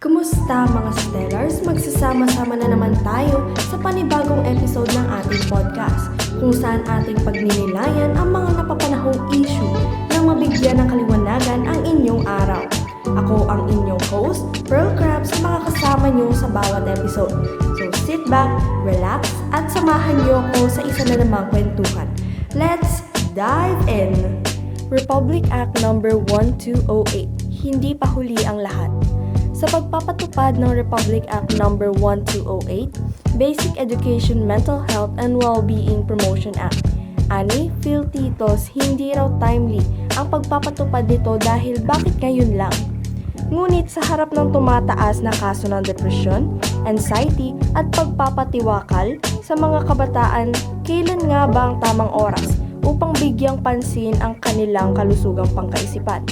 Kumusta mga Stellars? Magsasama-sama na naman tayo sa panibagong episode ng ating podcast kung saan ating pagninilayan ang mga napapanahong issue nang mabigyan ng kaliwanagan ang inyong araw. Ako ang inyong host, Pearl Krabs, mga kasama nyo sa bawat episode. So sit back, relax, at samahan nyo ako sa isa na namang kwentuhan. Let's dive in! Republic Act No. 1208, hindi pa huli ang lahat. Sa pagpapatupad ng Republic Act No. 1208, Basic Education, Mental Health and Wellbeing Promotion Act, ani, Philtitos, hindi raw timely ang pagpapatupad nito dahil bakit ngayon lang? Ngunit sa harap ng tumataas na kaso ng depresyon, anxiety at pagpapatiwakal sa mga kabataan, kailan nga ba ang tamang oras upang bigyang pansin ang kanilang kalusugang pangkaisipan?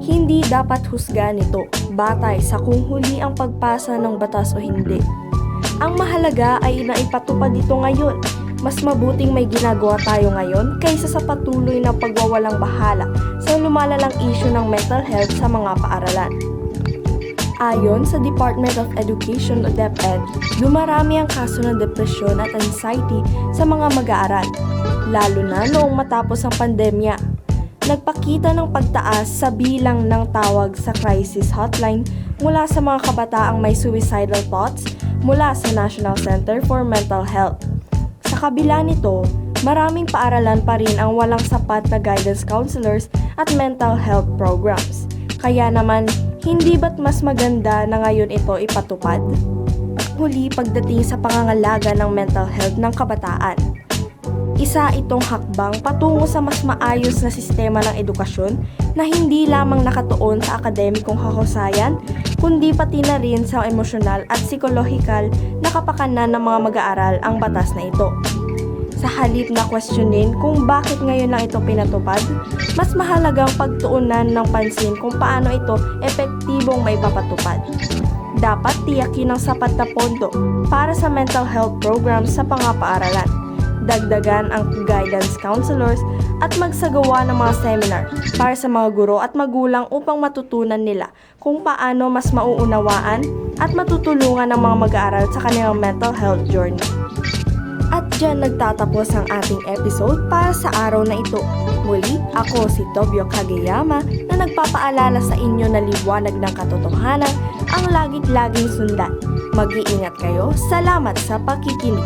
Hindi dapat husgahan ito batay sa kung huli ang pagpasa ng batas o hindi. Ang mahalaga ay naipatupad ito ngayon. Mas mabuting may ginagawa tayo ngayon kaysa sa patuloy na pagwawalang bahala sa lumalalang issue ng mental health sa mga paaralan. Ayon sa Department of Education o DepEd, dumarami ang kaso ng depresyon at anxiety sa mga mag-aaral, lalo na noong matapos ang pandemya. Nagpakita ng pagtaas sa bilang ng tawag sa crisis hotline mula sa mga kabataang may suicidal thoughts mula sa National Center for Mental Health. Sa kabila nito, maraming paaralan pa rin ang walang sapat na guidance counselors at mental health programs. Kaya naman, hindi ba't mas maganda na ngayon ito ipatupad? Huli pagdating sa pangangalaga ng mental health ng kabataan. Isa itong hakbang patungo sa mas maayos na sistema ng edukasyon na hindi lamang nakatuon sa akademikong kahusayan, kundi pati na rin sa emosyonal at psikolohikal na kapakanan ng mga mag-aaral ang batas na ito. Sa halip na questionin kung bakit ngayon lang ito pinatupad, mas mahalagang pagtuunan ng pansin kung paano ito epektibong maipapatupad. Dapat tiyakin ng sapat na pondo para sa mental health programs sa paaralan. Dagdagan ang guidance counselors at magsagawa ng mga seminar para sa mga guro at magulang upang matutunan nila kung paano mas mauunawaan at matutulungan ng mga mag-aaral sa kanilang mental health journey. At dyan nagtatapos ang ating episode para sa araw na ito. Muli, ako si Tobio Kageyama na nagpapaalala sa inyo na liwanag ng katotohanan ang lagit-laging sundan. Mag-iingat kayo. Salamat sa pakikinig.